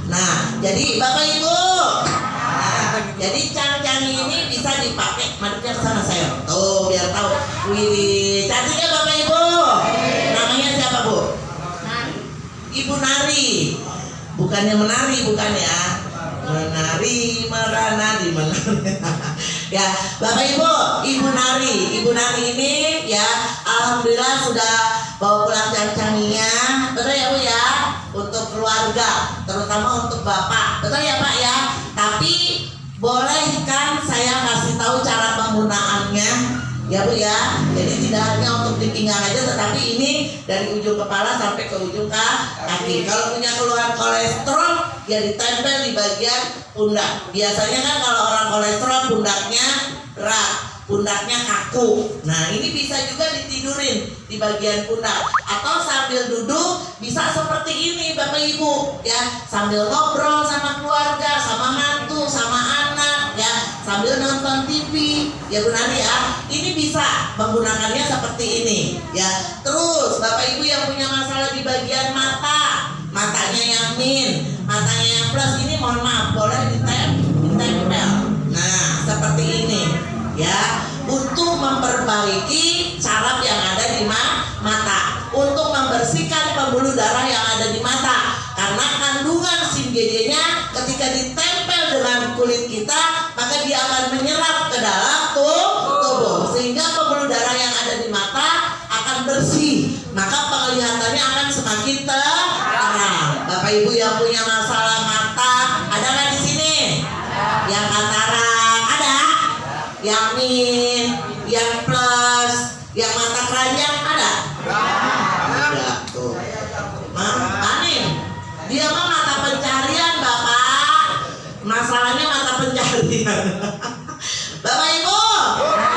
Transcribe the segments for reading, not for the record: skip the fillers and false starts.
Nah, jadi Bapak Ibu, jadi cang-cangi ini bisa dipakai. Madepnya ke sana saya. Tuh, biar tahu. Wih, cantiknya Bapak Ibu. Namanya siapa, Bu? Ibu Nari. Bukannya menari, bukan ya. Menari, menari. Ya, Bapak Ibu, Ibu Nari. Ibu Nari ini ya, alhamdulillah sudah bawa pulang cang-canginya. Betul ya, Bu ya? Untuk keluarga, terutama untuk Bapak. Betul ya, Pak ya? Tapi boleh kan saya kasih tahu cara penggunaannya, ya Bu ya. Jadi tidak hanya untuk di pinggang aja, tetapi ini dari ujung kepala sampai ke ujung kaki. Kalau punya keluhan kolesterol, ya ditempel di bagian pundak. Biasanya kan kalau orang kolesterol pundaknya berat, pundaknya kaku. Nah, ini bisa juga ditidurin di bagian pundak. Atau sambil duduk bisa seperti ini Bapak Ibu ya, sambil ngobrol sama keluarga, sama mantu, sama anak ya, sambil nonton TV ya Bu Nani ya. Ini bisa menggunakannya seperti ini ya. Terus Bapak Ibu yang punya masalah di bagian mata, matanya yang min, matanya yang plus, ini mohon maaf boleh ditempel. Nah, seperti ini ya, untuk memperbaiki saraf yang ada di mata, untuk membersihkan pembuluh darah yang ada di mata. Karena kandungan SIM-GJ-nya ketika ditempel dengan kulit kita, maka dia akan menyerap ke dalam tubuh, sehingga pembuluh darah yang ada di mata akan bersih, maka penglihatannya akan semakin terang. Bapak Ibu yang punya masalah mata, ada nggak di sini? Yang katarak ada? Yang min, yang plus, yang mata keranjang ada? Ada tuh. Anin, dia mah mata pencarian Bapak. Masalahnya mata pencarian. Bapak Ibu,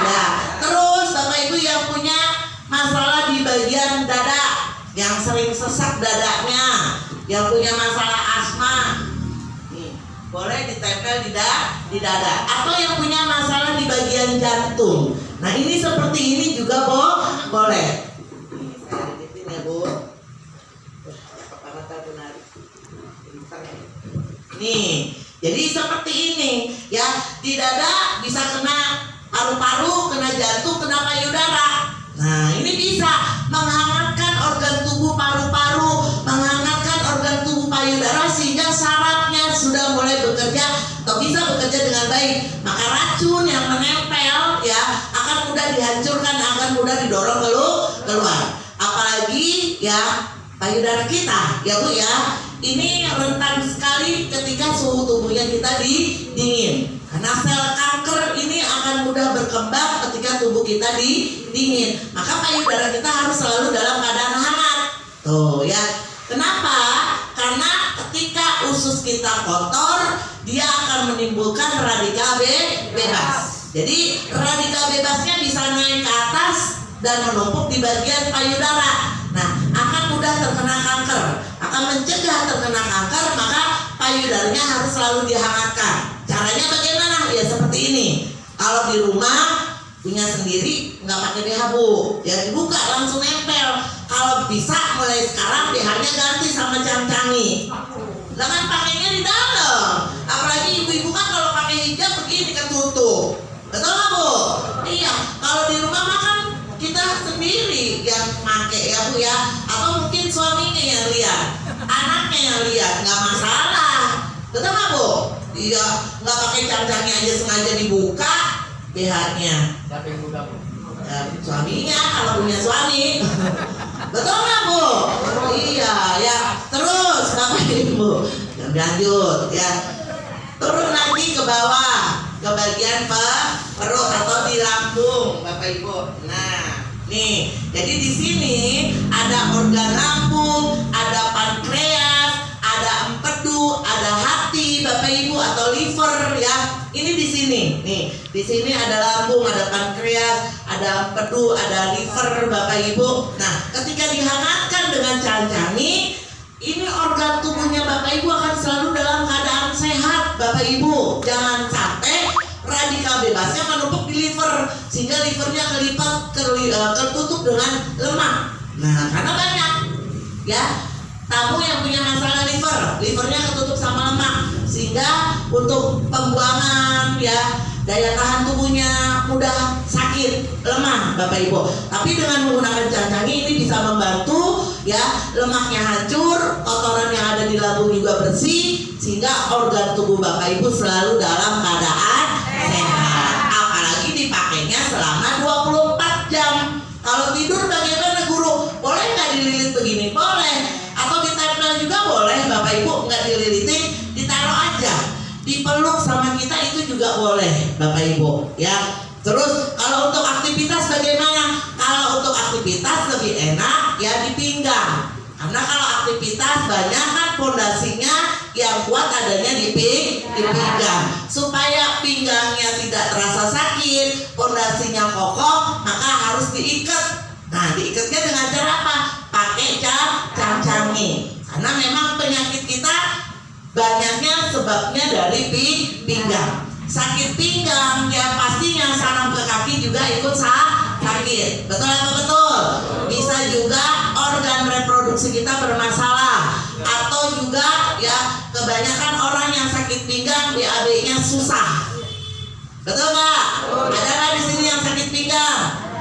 ya. Terus Bapak Ibu yang punya masalah di bagian dada, yang sering sesak dadanya, yang punya masalah asma, boleh ditempel di dada. Atau yang punya masalah di bagian jantung. Nah, ini seperti ini juga boleh. Ini saya deketin ya Bu. Nih, jadi seperti ini ya. Di dada bisa kena paru-paru, kena jantung, kena payudara. Nah, ini bisa menghangatkan organ tubuh paru-paru, menghangatkan organ tubuh payudara, sehingga sarafnya sudah mulai bekerja atau bisa bekerja dengan baik. Maka racun yang menempel ya akan mudah dihancurkan, akan mudah didorong keluar. Apalagi ya payudara kita ya Bu ya, ini rentan sekali ketika suhu tubuhnya kita dingin. Karena sel kanker ini akan mudah berkembang ketika tubuh kita dingin. Maka payudara kita harus selalu dalam keadaan hangat. Tuh ya. Kenapa? Karena ketika usus kita kotor, dia akan menimbulkan radikal bebas. Jadi radikal bebasnya bisa naik ke atas dan menumpuk di bagian payudara. Nah, akan mudah terkena kanker. Akan mencegah terkena kanker, maka payudaranya harus selalu dihangatkan. Caranya bagaimana? Ya seperti ini. Kalau di rumah punya sendiri, nggak pakai BH Bu, ya dibuka langsung nempel. Kalau bisa mulai sekarang BH-nya ganti sama cang-cangi. Jangan pakainya di dalam. Apalagi ibu-ibu kan kalau pakai hijab begini ketutup. Betul nggak Bu? Iya. Kalau di rumah makan kita sendiri yang pakai ya Bu ya. Atau mungkin suaminya yang lihat, anaknya yang lihat, nggak masalah. Betul nggak Bu? Iya, nggak pakai cang-cangi aja sengaja dibuka BH-nya. Siapa yang buka Bu? Ya, suaminya kalau punya suami. Betul nggak Bu? Iya ya. Terus Bapak Ibu lanjut ya. Turun lagi ke bawah, ke bagian perut atau di lambung Bapak Ibu. Nah, nih, jadi di sini ada organ lambung, ada pankreas, ada empedu, ada hati Bapak Ibu atau liver ya. Ini di sini. Nih, di sini ada lambung, ada pankreas, ada empedu, ada liver Bapak Ibu. Nah, ketika dihangatkan dengan cang-cangi, ini organ tubuhnya Bapak Ibu akan selalu dalam keadaan sehat Bapak Ibu. Jangan sampai radikal bebasnya menumpuk di liver, sehingga livernya tertutup dengan lemak. Nah, karena banyak ya tamu yang punya masalah livernya ketutup sama untuk pembuangan ya, daya tahan tubuhnya mudah sakit, lemah Bapak Ibu. Tapi dengan menggunakan Cancangi ini bisa membantu ya, lemaknya hancur, kotoran yang ada di lambung juga bersih, sehingga organ tubuh Bapak Ibu selalu dalam keadaan sehat. Apalagi dipakainya selama 24 jam. Kalau tidur bagaimana guru? Boleh nggak dililit begini? Boleh. Atau ditempel juga boleh Bapak Ibu, nggak dililitin, ditaruh aja, dipeluk sama kita itu juga boleh Bapak Ibu ya. Terus kalau untuk aktivitas bagaimana? Kalau untuk aktivitas lebih enak ya di pinggang, karena kalau aktivitas banyak kan pondasinya yang kuat adanya di pinggang. Supaya pinggangnya tidak terasa sakit, pondasinya kokoh, maka harus diikat. Nah, diikatnya dengan cara apa? Pakai Cancangi. Karena memang penyakit kita banyaknya sebabnya dari pinggang. Sakit pinggang ya pastinya saraf ke kaki juga ikut sakit. Betul apa betul? Bisa juga organ reproduksi kita bermasalah, atau juga ya kebanyakan orang yang sakit pinggang BAB-nya susah. Betul nggak? Ada nggak di sini yang sakit pinggang?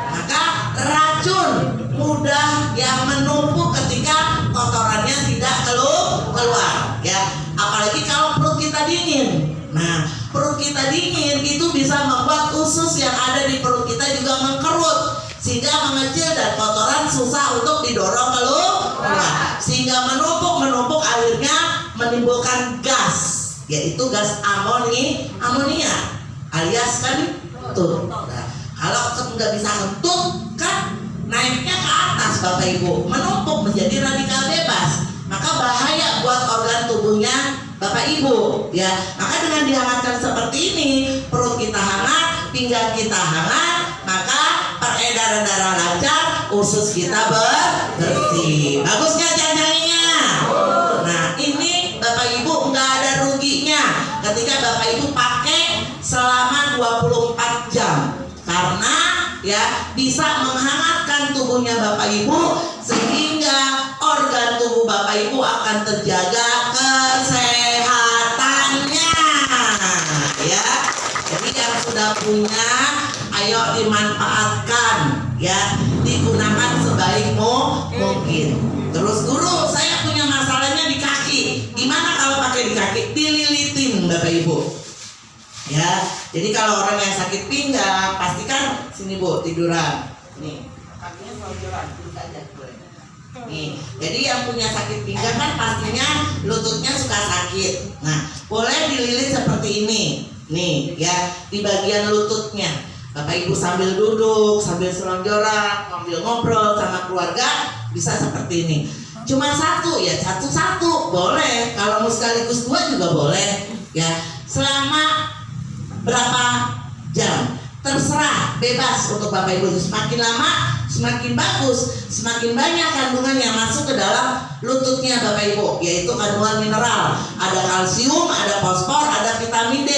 Maka racun mudah yang menumpuk ketika kotorannya tidak keluar ya. Apalagi kalau perut kita dingin. Nah, perut kita dingin itu bisa membuat usus yang ada di perut kita juga mengkerut, sehingga mengecil dan kotoran susah untuk didorong keluar, sehingga menumpuk akhirnya menimbulkan gas, yaitu gas amonia alias kentut. Nah, kalau nggak bisa kentut kan naiknya ke atas Bapak Ibu, menumpuk menjadi radikal bebas, maka bahaya buat organ tubuhnya Bapak Ibu ya. Maka dengan dihangatkan seperti ini, perut kita hangat, pinggang kita hangat, maka peredaran darah lancar, usus kita bersih. Bagus nggak Cancanginya? Nah, ini Bapak Ibu nggak ada ruginya ketika Bapak Ibu pakai selama 24 jam, karena ya bisa menghangatkan tubuhnya Bapak Ibu, sehingga organ tubuh Bapak Ibu akan terjaga kesehatannya ya. Jadi yang sudah punya, ayo dimanfaatkan ya, digunakan sebaik mungkin. Terus guru, saya punya masalahnya di kaki, gimana kalau pakai di kaki? Dililitin Bapak Ibu ya. Jadi kalau orang yang sakit pinggang, pastikan sini Bu, tiduran nih, kakinya selonjoran, duduk aja boleh. Nih, jadi yang punya sakit pinggang kan pastinya lututnya suka sakit. Nah, boleh dililit seperti ini nih ya, di bagian lututnya. Bapak Ibu sambil duduk, sambil selonjoran, sambil ngobrol sama keluarga, bisa seperti ini. Cuma satu ya, satu-satu boleh. Kalau mau sekaligus dua juga boleh ya. Selama berapa jam? Terserah, bebas untuk Bapak Ibu. Semakin lama semakin bagus, semakin banyak kandungan yang masuk ke dalam lututnya Bapak Ibu, yaitu kandungan mineral, ada kalsium, ada fosfor, ada vitamin D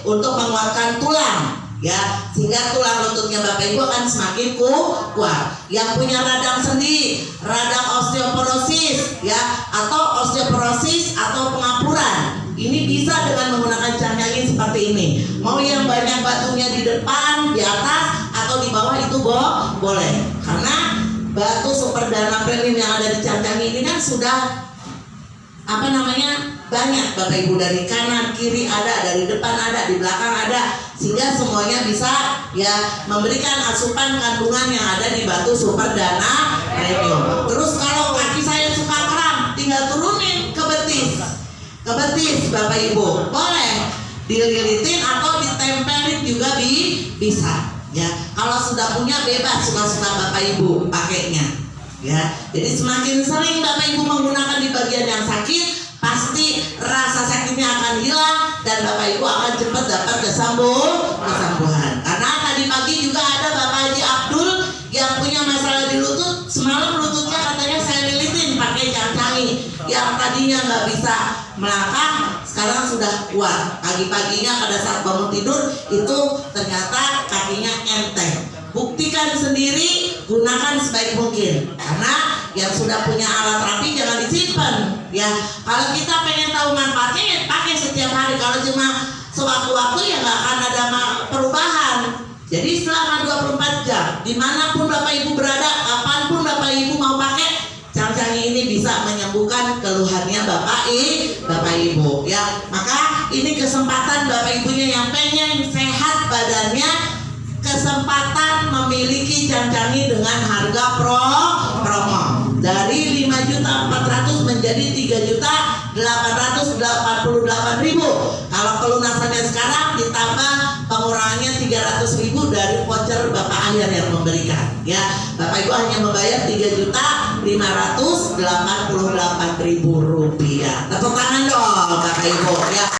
untuk menguatkan tulang ya, sehingga tulang lututnya Bapak Ibu akan semakin kuat. Yang punya radang sendi, radang osteoporosis ya, atau osteoporosis atau pengapuran, ini bisa dengan menggunakan Cancangi seperti ini. Mau yang banyak batunya di depan, di atas, atau di bawah itu boleh. Karena batu super danaprenin yang ada di Cancangi ini kan sudah banyak Bapak Ibu, dari kanan kiri ada, dari depan ada, di belakang ada, sehingga semuanya bisa ya memberikan asupan kandungan yang ada di batu super danaprenin. Terus kalau kaki saya suka kram, tinggal turunin ke betis Bapak Ibu, boleh dililitin atau ditempelin juga bisa ya. Kalau sudah punya bebas, suka-suka Bapak Ibu pakainya ya. Jadi semakin sering Bapak Ibu menggunakan di bagian yang sakit, pasti rasa sakitnya akan hilang dan Bapak Ibu akan cepat dapat kesembuhan. Karena tadi pagi juga ada Bapak Haji Abdul yang punya masalah di lutut. Semalam lututnya katanya saya lilitin pakai Cancangi, yang tadinya nggak bisa melangkah sekarang sudah kuat. Pagi-paginya pada saat bangun tidur itu ternyata kakinya enteng. Buktikan sendiri, gunakan sebaik mungkin. Karena yang sudah punya alat rapi jangan disimpan ya. Kalau kita pengen tahu manfaatnya ya pakai setiap hari. Kalau cuma sewaktu-waktu ya nggak akan ada perubahan. Jadi selama 24 jam, dimanapun Bapak Ibu berada, kapanpun Bapak Ibu mau pakai, Cangcangi ini bisa menyembuhkan keluhannya Bapak Ibu. Ya, maka ini kesempatan Bapak Ibunya yang pengen sehat badannya, kesempatan memiliki Cangcangi dengan harga promo dari 5.400.000 menjadi 3.888.000. Kalau pelunasannya sekarang ditambah pengurangannya 300.000 dari voucher Bapak Ahyar yang memberikan. Ya, Bapak Ibu hanya membayar 3.588.000 rupiah. Tepuk tangan dong Bapak Ibu. Ya.